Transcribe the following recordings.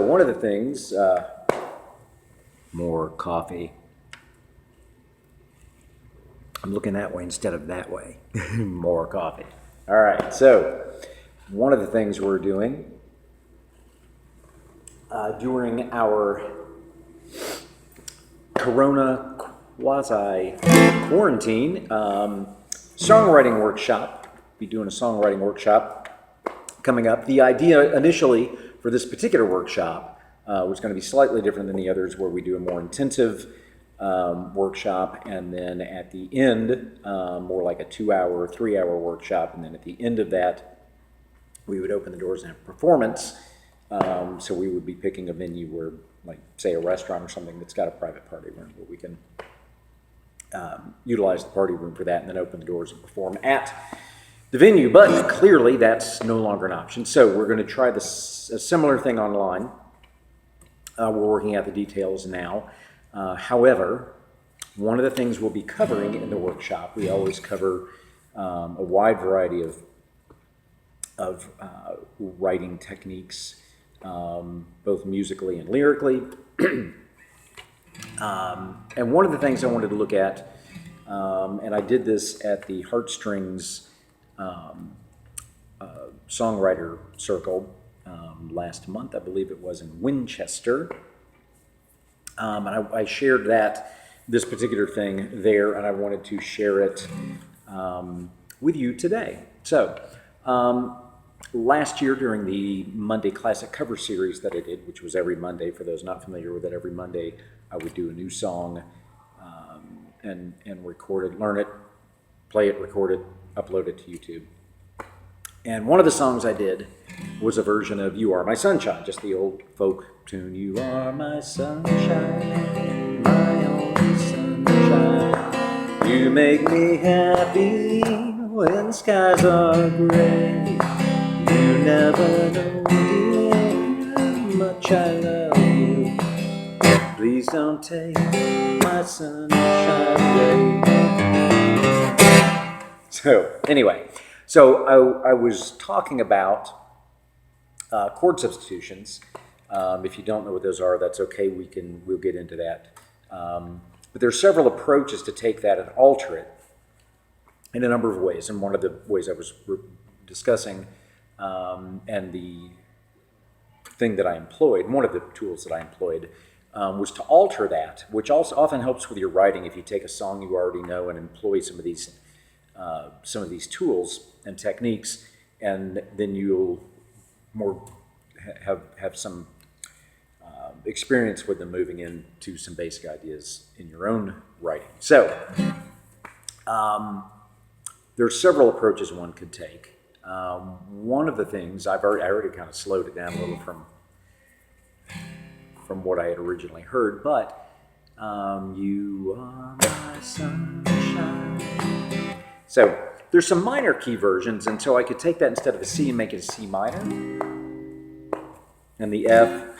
one of the things, more coffee. I'm looking that way instead of that way. More coffee. All right, so one of the things we're doing during our Corona quasi-quarantine songwriting workshop, be doing a songwriting workshop coming up. The idea initially for this particular workshop was going to be slightly different than the others, where we do a more intensive workshop, and then at the end, more like a 2-hour, 3-hour workshop, and then at the end of that, we would open the doors and have performance. So we would be picking a venue where, like, say, a restaurant or something that's got a private party room where we can utilize the party room for that, and then open the doors and perform at the venue. But clearly, that's no longer an option. So we're going to try a similar thing online. We're working out the details now. However, one of the things we'll be covering in the workshop, we always cover a wide variety of writing techniques, both musically and lyrically. And one of the things I wanted to look at, and I did this at the Heartstrings Songwriter Circle last month, I believe it was in Winchester. And I shared this particular thing there, and I wanted to share it with you today. So, last year during the Monday Classic Cover Series that I did, which was every Monday, for those not familiar with it, every Monday I would do a new song and record it, learn it, play it, record it, upload it to YouTube. And one of the songs I did was a version of You Are My Sunshine, just the old folk tune. You are my sunshine, my only sunshine. You make me happy when skies are gray. You never know, dear, how much I love you. Please don't take my sunshine away. So, anyway, I was talking about chord substitutions. If you don't know what those are, that's okay. We'll get into that. But there's several approaches to take that and alter it in a number of ways. And one of the ways I was discussing, and the thing that I employed, one of the tools that I employed, was to alter that, which also often helps with your writing. If you take a song you already know and employ some of these tools and techniques, and then you'll have some experience with them moving into some basic ideas in your own writing. So there are several approaches one could take. One of the things I already kind of slowed it down a little from what I had originally heard, but you are my sunshine. So there's some minor key versions, and so I could take that instead of a C and make it a C minor, and the F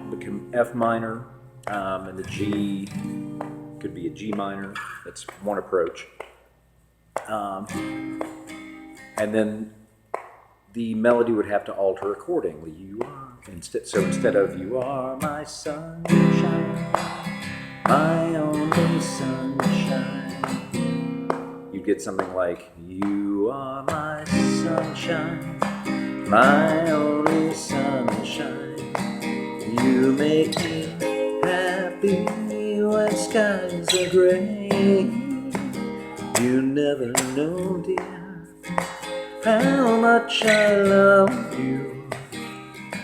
become F minor, and the G could be a G minor. That's one approach. And then the melody would have to alter accordingly. Instead of you are my sunshine, my only sunshine, you'd get something like you are my sunshine, my only sunshine. You make me happy when skies are gray. You never know, dear, how much I love you.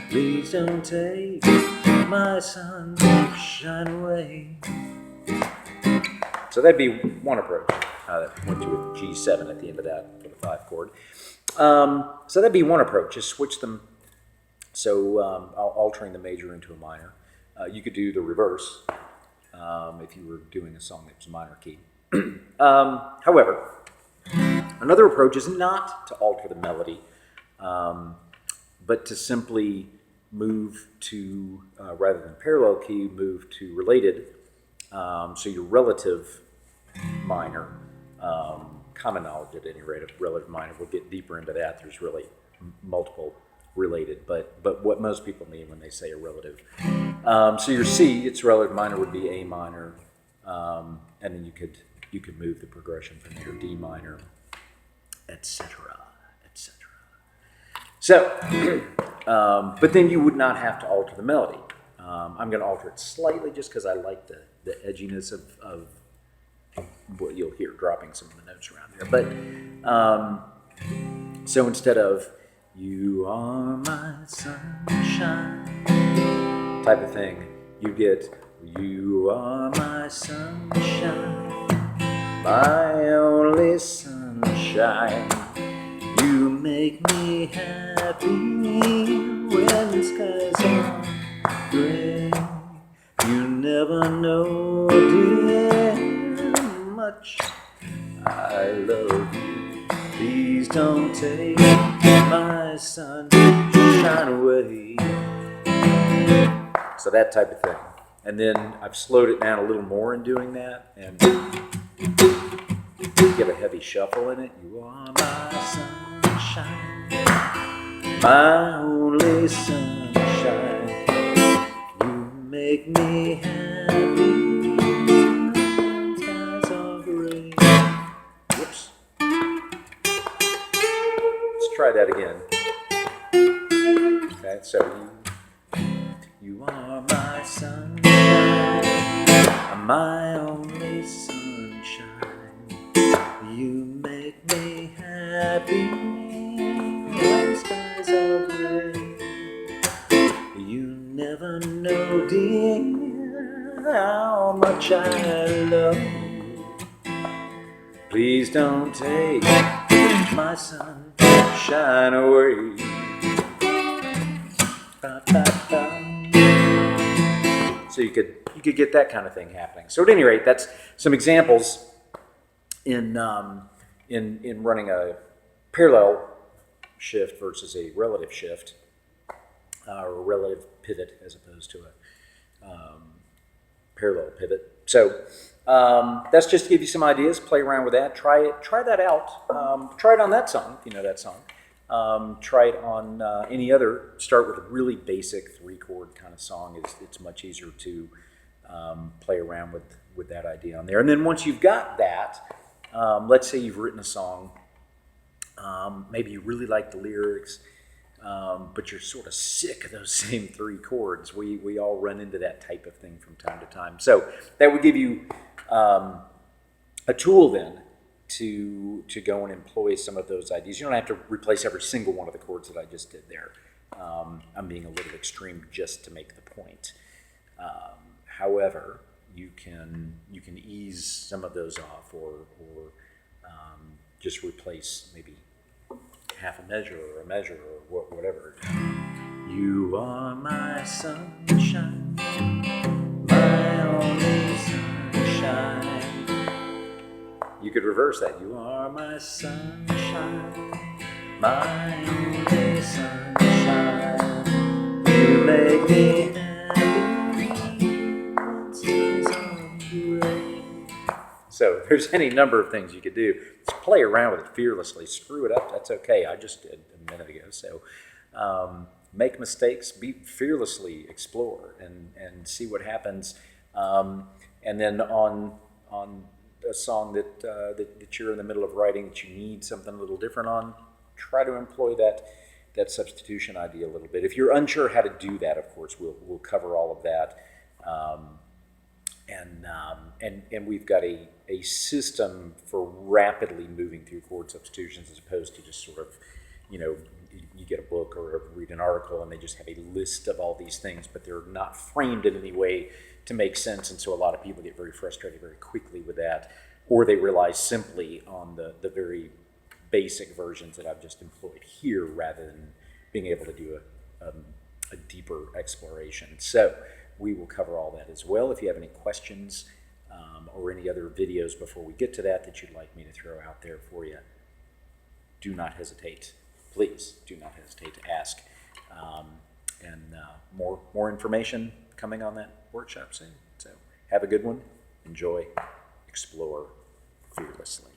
Please don't take my sunshine away. So that'd be one approach. That went to a G7 at the end of that for the 5 chord. So that'd be one approach, just switch them. So altering the major into a minor. You could do the reverse if you were doing a song that was minor key. However, another approach is not to alter the melody, but to simply move to, rather than parallel key, move to related. So your relative minor, common knowledge at any rate of relative minor, we'll get deeper into that. There's really multiple related, but what most people mean when they say a relative. So your C, its relative minor would be A minor, and then you could move the progression from there, D minor, etc., etc. So, but then you would not have to alter the melody. I'm going to alter it slightly just because I like the edginess of what you'll hear dropping some of the notes around here. But so instead of "You are my sunshine" type of thing, you get "You are my sunshine, my only sunshine. You make me happy when the skies are gray. You never know, dear, how much I love you. Please don't take my sunshine away." So that type of thing. And then I've slowed it down a little more in doing that and give a heavy shuffle in it. You are my sunshine, my only sunshine. You make me happy when skies are gray. Whoops. Let's try that again. Okay, so you are my sunshine, my only sunshine. You make me happy when skies are gray. You never know, dear, how much I love you. Please don't take my sunshine away. Ba, ba, ba. So you could get that kind of thing happening. So at any rate, that's some examples in running a parallel shift versus a relative shift, or a relative pivot as opposed to a parallel pivot. So that's just to give you some ideas. Play around with that. Try that out. Try it on that song, if you know that song. Try it on any other. Start with a really basic 3-chord kind of song. It's much easier to play around with that idea on there. And then once you've got that, let's say you've written a song. Maybe you really like the lyrics, but you're sort of sick of those same 3 chords. We all run into that type of thing from time to time. So that would give you a tool then to go and employ some of those ideas. You don't have to replace every single one of the chords that I just did there. I'm being a little extreme just to make the point. However, you can ease some of those off, or just replace maybe half a measure or a measure or whatever. You are my sunshine, my only sunshine. You could reverse that. You are my sunshine, my only sunshine. You make me happy when skies are gray. So there's any number of things you could do. Just play around with it fearlessly. Screw it up. That's okay. I just did a minute ago. So make mistakes. Fearlessly explore and see what happens. And then on a song that you're in the middle of writing that you need something a little different on, try to employ that substitution idea a little bit. If you're unsure how to do that, of course, we'll cover all of that. And we've got a system for rapidly moving through chord substitutions as opposed to just sort of, you get a book or read an article and they just have a list of all these things, but they're not framed in any way to make sense. And so a lot of people get very frustrated very quickly with that, or they rely simply on the very basic versions that I've just employed here rather than being able to do a deeper exploration. So we will cover all that as well. If you have any questions or any other videos before we get to that you'd like me to throw out there for you, do not hesitate. Please do not hesitate to ask. And more information coming on that workshop soon. So have a good one. Enjoy. Explore fearlessly.